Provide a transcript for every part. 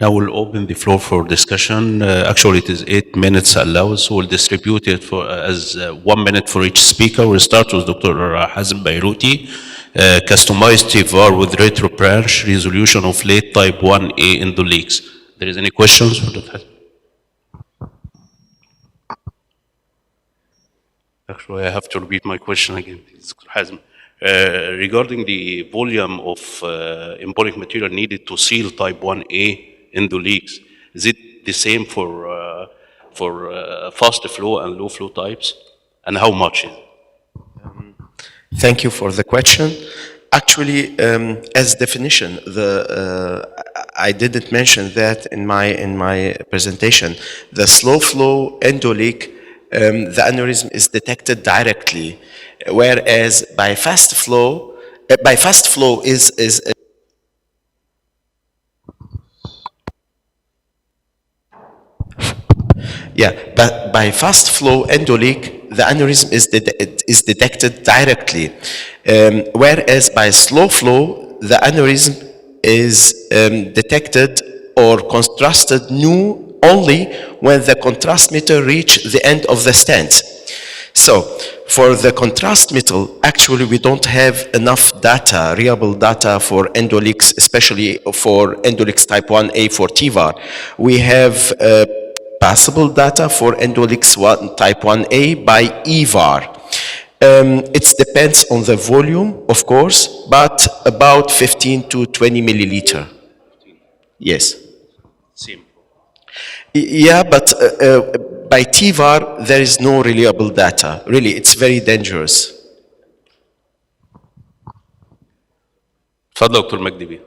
Now we'll open the floor for discussion. Actually, it is 8 minutes allowed, so we'll distribute it for, as 1 minute for each speaker. We'll start with Dr. Hazem Beiruti. Customized TVAR with retro branch resolution of late type 1A endoleaks. There is any questions for Dr. Hazem? Actually, I have to repeat my question again, Dr. Hazem. Regarding the volume of embolic material needed to seal type 1A endoleaks, is it the same for fast flow and low flow types? And how much is it? Thank you for the question. Actually, as definition, I didn't mention that in my presentation. The slow flow endoleak, the aneurysm is detected directly, whereas by fast flow is but by fast flow endoleak, the aneurysm is detected directly, whereas by slow flow, the aneurysm is detected or contrasted new only when the contrast meter reaches the end of the stent. So, for the contrast metal, actually we don't have enough data, reliable data for endoleaks, especially for endoleaks type 1A for TVAR. We have passable data for endoleaks type 1A by EVAR. It depends on the volume, of course, but about 15 to 20 milliliter. Yes. Simple. Yeah, but by TVAR, there is no reliable data. Really, it's very dangerous. تفضل دكتور مجدي بيه.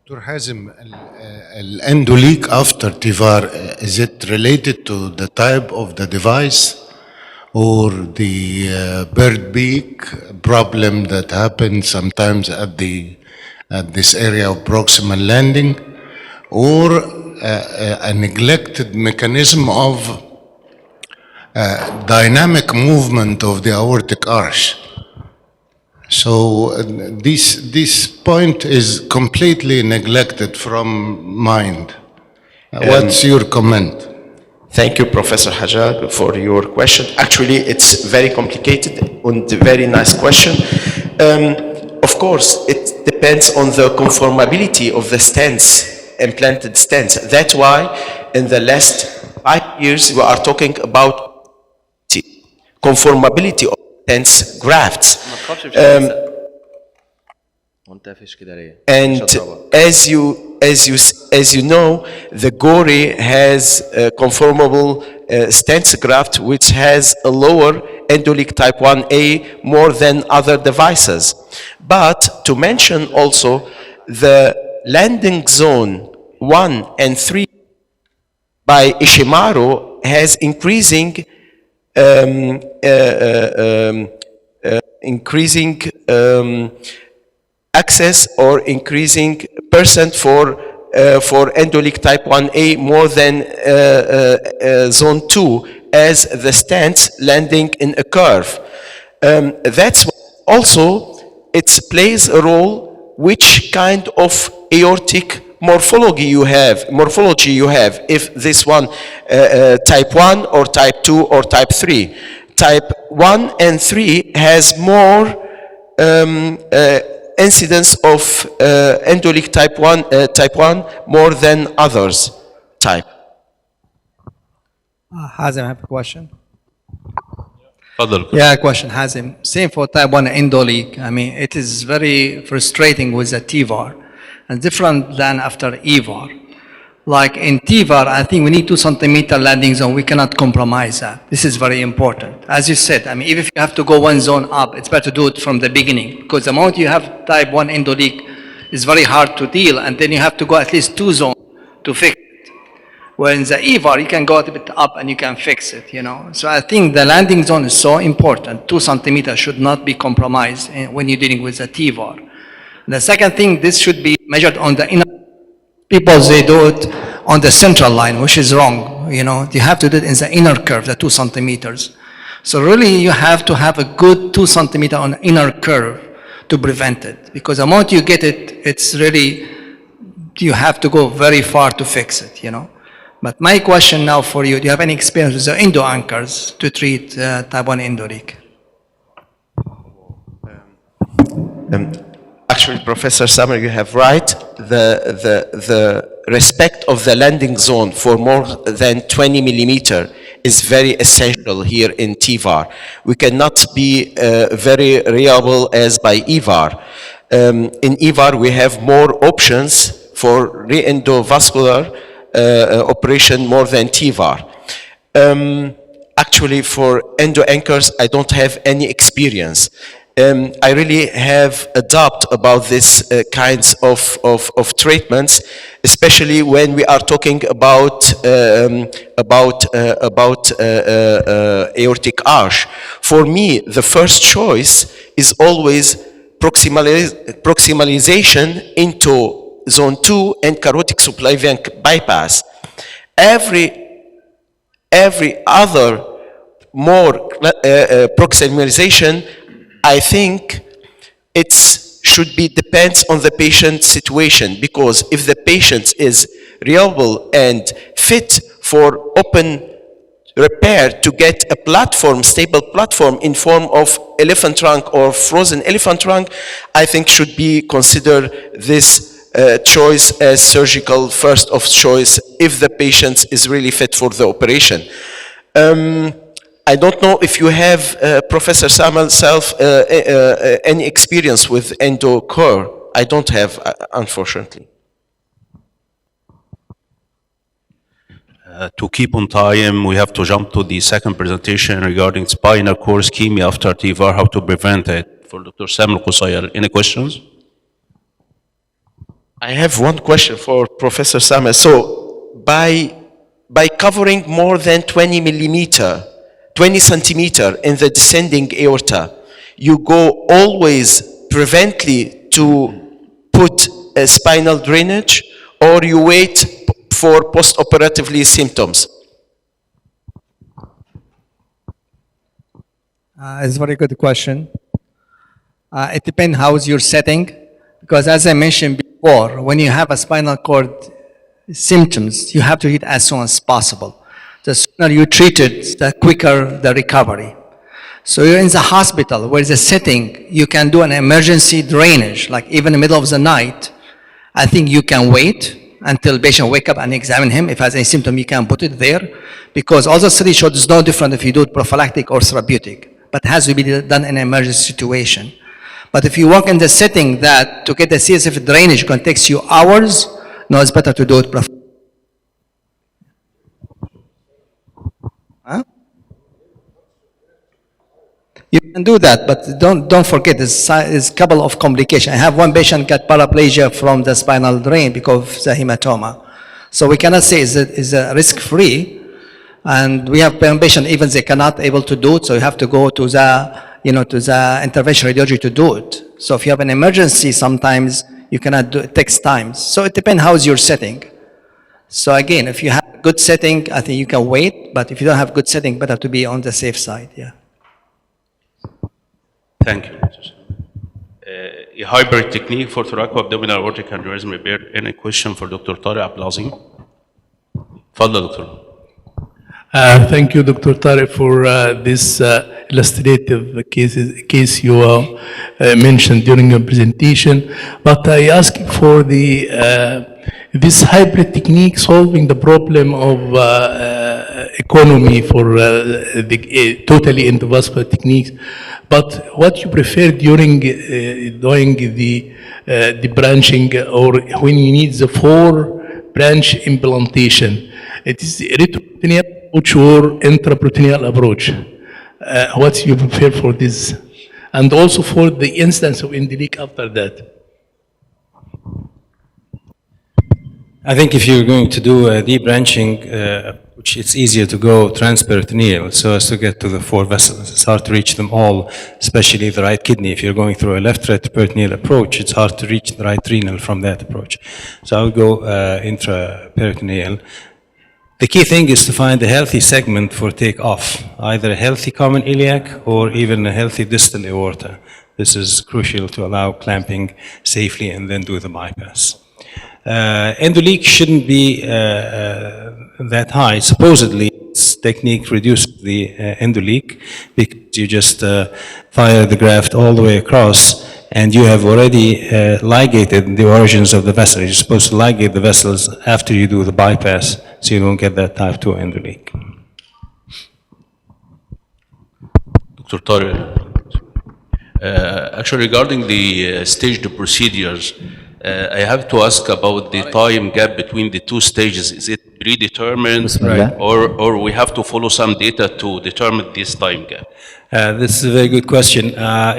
Dr. Hazem, endoleak after TVAR, is it related to the type of the device or the bird beak problem that happens sometimes at this area of proximal landing, or a neglected mechanism of dynamic movement of the aortic arch? So this point is completely neglected from mind. What's your comment? Thank you, Professor Hajjaj, for your question. Actually, it's very complicated and a very nice question. Of course, it depends on the conformability of the stents, implanted stents. That's why in the last 5 years, we are talking about conformability of stents grafts. And as you know, the GORI has a conformable stents graft which has a lower endoleak type 1A more than other devices. But to mention also, the landing zone 1 and 3 by Ishimaru has increasing access or increasing percent for endoleak type 1A more than zone 2 as the stents landing in a curve. That's also, it plays a role which kind of aortic morphology you have, if this one type 1 or type 2 or type 3. Type 1 and 3 has more incidence of endoleak type 1 more than others type. Hazem, I have a question. تفضل. Yeah, question, Hazem. Same for type 1 endoleak. I mean, it is very frustrating with the TVAR and different than after EVAR. Like in TVAR, I think we need 2 centimeter landing zone. We cannot compromise that. This is very important. As you said, I mean, even if you have to go 1 zone up, it's better to do it from the beginning, because the moment you have type 1 endoleak, it's very hard to deal, and then you have to go at least 2 zones to fix it. Where in the EVAR, you can go a bit up and you can fix it, you know. So I think the landing zone is so important. 2 centimeters should not be compromised when you're dealing with the TVAR. The second thing, this should be measured on the inner. People, they do it on the central line, which is wrong, you know. You have to do it in the inner curve, the 2 centimeters. So really, you have to have a good 2 centimeter on inner curve to prevent it. Because the moment you get it, it's really you have to go very far to fix it, you know. But my question now for you, do you have any experience with the endo anchors to treat type 1 endo leak? Actually, Professor Summer, you have right. The respect of the landing zone for more than 20 millimeter is very essential here in TVAR. We cannot be very reliable as by EVAR. In EVAR, we have more options for re-endovascular operation more than TVAR. Actually, for endo anchors, I don't have any experience. I really have a doubt about this kinds of treatments, especially when we are talking about aortic arch. For me, the first choice is always proximalization into zone 2 and carotid subclavian bypass. Every other more proximalization, I think it should be depends on the patient situation, because if the patient is reliable and fit for open repair to get a platform, stable platform in form of elephant trunk or frozen elephant trunk, I think should be considered this choice as surgical first of choice if the patient is really fit for the operation. I don't know if you have, Professor Samuel, any experience with endo-core. I don't have, unfortunately. To keep on time, we have to jump to the second presentation regarding spinal cord ischemia after TVAR, how to prevent it. For Dr. Samuel Qusayr, any questions? I have one question for Professor Samuel. So, by covering more than 20 centimeter in the descending aorta, you go always prevently to put a spinal drainage, or you wait for post-operatively symptoms? It's a very good question. It depends how is your setting, because as I mentioned before, when you have a spinal cord symptoms, you have to treat as soon as possible. The sooner you treat it, the quicker the recovery. So you're in the hospital, where the setting, you can do an emergency drainage, like even in the middle of the night. I think you can wait until the patient wake up and examine him. If he has any symptom, you can put it there, because all the studies showed it's no different if you do it prophylactic or therapeutic, but it has to be done in an emergency situation. But if you work in the setting that to get the CSF drainage can take you hours, no, it's better to do it prophylactic. You can do that, but don't forget there's a couple of complications. I have one patient got paraplegia from the spinal drain because of the hematoma. So we cannot say is a risk-free, and we have patient even they cannot able to do it, so you have to go to the to the intervention radiology to do it. So if you have an emergency, sometimes you cannot do it. It takes time. So it depends how is your setting. So again, if you have a good setting, I think you can wait. But if you don't have good setting, better to be on the safe side. Yeah. Thank you. A hybrid technique for thoracoabdominal aortic aneurysm repair. Any question for Dr. Tariq Abdelazim? تفضل دكتور. Thank you, Dr. Tariq, for this illustrative case you mentioned during your presentation. But I ask for this hybrid technique solving the problem of economy for the totally endovascular techniques. But what you prefer during doing the branching, or when you need the 4-branch implantation, it is retroperitoneal approach or intraperitoneal approach. What you prefer for this? And also for the instance of endoleak after that. I think if you're going to do a debranching, which it's easier to go transperitoneal, so as to get to the 4 vessels. It's hard to reach them all, especially the right kidney. If you're going through a left retroperitoneal approach, it's hard to reach the right renal from that approach. So I would go intraperitoneal. The key thing is to find a healthy segment for takeoff, either a healthy common iliac or even a healthy distal aorta. This is crucial to allow clamping safely and then do the bypass. Endoleak shouldn't be that high. Supposedly, this technique reduces the endoleak because you just fire the graft all the way across, and you have already ligated the origins of the vessel. You're supposed to ligate the vessels after you do the bypass, so you don't get that type 2 endoleak. Dr. Tariq, actually regarding the staged procedures, I have to ask about the time gap between the two stages. Is it predetermined, Bismillah. or we have to follow some data to determine this time gap? This is a very good question.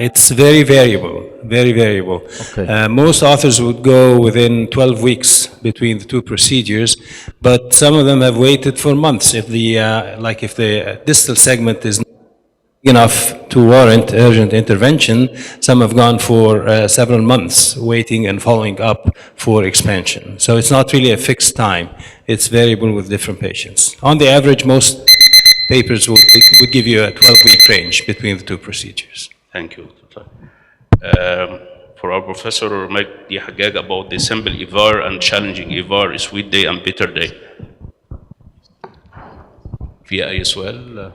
It's very variable, very variable. Okay. Most authors would go within 12 weeks between the two procedures, but some of them have waited for months. If the, like if the distal segment is enough to warrant urgent intervention, some have gone for several months waiting and following up for expansion. So it's not really a fixed time. It's variable with different patients. On the average, most papers would give you a 12-week range between the two procedures. Thank you. For our professor, Magdi Hagag, about the simple EVAR and challenging EVAR, sweet day and bitter day. في أي سؤال؟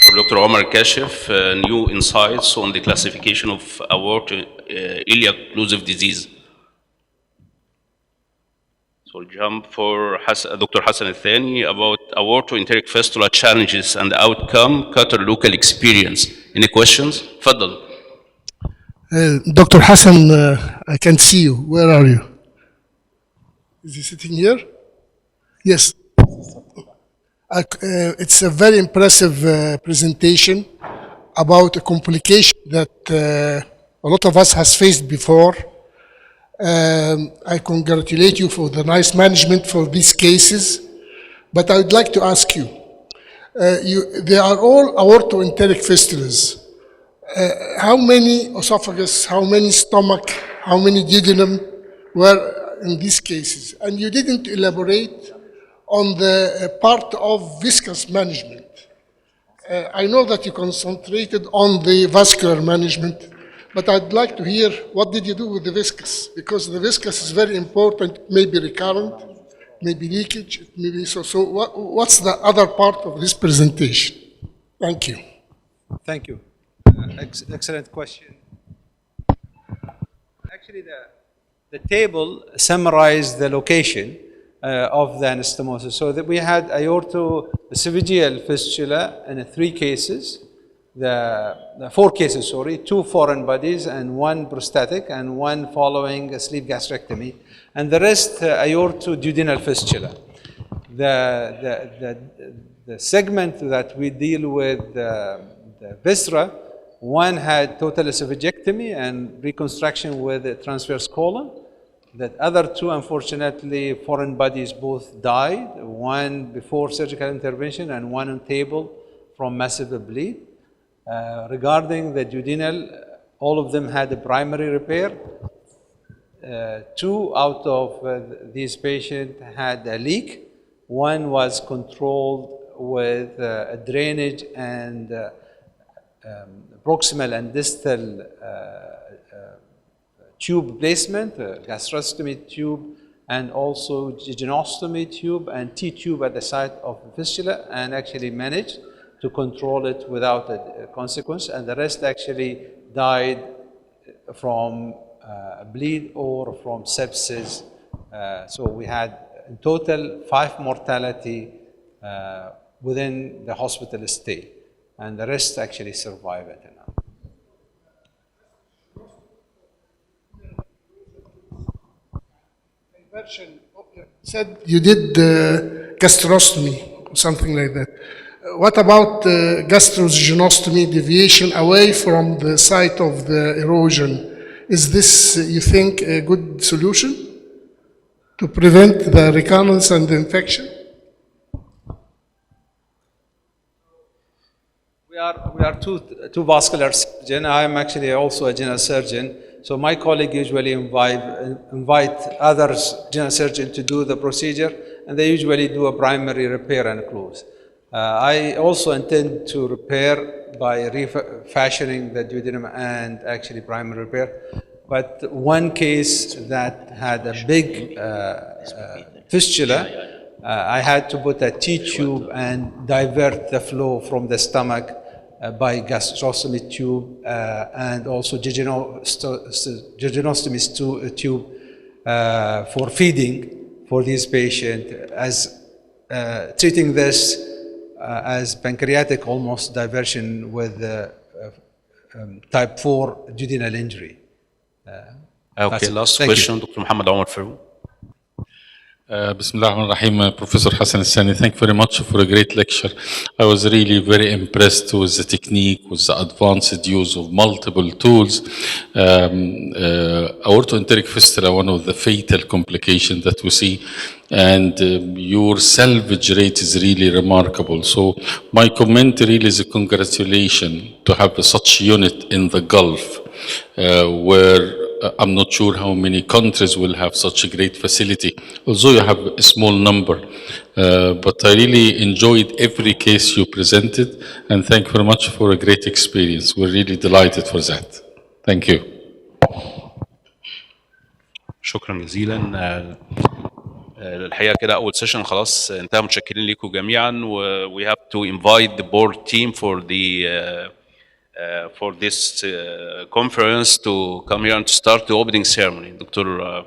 For Dr. Omar Kashif, new insights on the classification of iliac occlusive disease. So we'll jump for Dr. Hassan Al-Thani about aortoenteric fistula challenges and outcome, Qatar local experience. Any questions? Faddal. Dr. Hassan, I can't see you. Where are you? Is he sitting here? Yes. It's a very impressive presentation about a complication that a lot of us has faced before. I congratulate you for the nice management for these cases, but I would like to ask you, they are all aortoenteric fistulas. How many esophagus, how many stomach, how many duodenum were in these cases? And you didn't elaborate on the part of viscous management. I know that you concentrated on the vascular management, but I'd like to hear what did you do with the viscous, because the viscous is very important, maybe recurrent, maybe leakage, maybe so. So what's the other part of this presentation? Thank you. Thank you. Excellent question. Actually, the table summarized the location of the anastomosis. So that we had aortoesophageal fistula in 3 cases, the 4 cases, sorry, 2 foreign bodies and 1 prosthetic and 1 following a sleeve gastrectomy, and the rest aortoduodenal fistula. The segment that we deal with, the viscera, 1 had total esophagectomy and reconstruction with a transverse colon. The other 2, unfortunately, foreign bodies both died, 1 before surgical intervention and 1 on table from massive bleed. Regarding the duodenal, all of them had a primary repair. 2 out of these patients had a leak. 1 was controlled with a drainage and proximal and distal tube placement, gastrostomy tube, and also jejunostomy tube and T-tube at the site of the fistula, and actually managed to control it without a consequence, and the rest actually died from bleed or from sepsis. So we had in total 5 mortality within the hospital stay, and the rest actually survived until now. Said you did gastrostomy or something like that. What about gastrojejunostomy, deviation away from the site of the erosion? Is this, you think, a good solution to prevent the recurrence and the infection? We are two vascular surgeons. I am actually also a general surgeon. So my colleague usually invite other general surgeons to do the procedure, and they usually do a primary repair and close. I also intend to repair by refashioning the duodenum and actually primary repair. But one case that had a big fistula, I had to put a T-tube and divert the flow from the stomach by gastrostomy tube and also jejunostomy tube for feeding for this patient, as treating this as pancreatic almost diversion with type 4 duodenal injury. Okay, last question, Dr. Muhammad Omar Farouk. Bismillah ar-Rahman ar-Rahim, Professor Hassan Al-Sani, thank you very much for a great lecture. I was really very impressed with the technique, with the advanced use of multiple tools. Aortoenteric fistula, one of the fatal complications that we see, and your salvage rate is really remarkable. So my comment really is a congratulation to have such unit in the Gulf, where I'm not sure how many countries will have such a great facility, although you have a small number. But I really enjoyed every case you presented, and thank you very much for a great experience. We're really delighted for that. Thank you. شكرا جزيلا. الحقيقة كده أول سيشن خلاص انتهى. متشكرين لكم جميعا. We have to invite the board team for this conference to come here and to start the opening ceremony. Dr.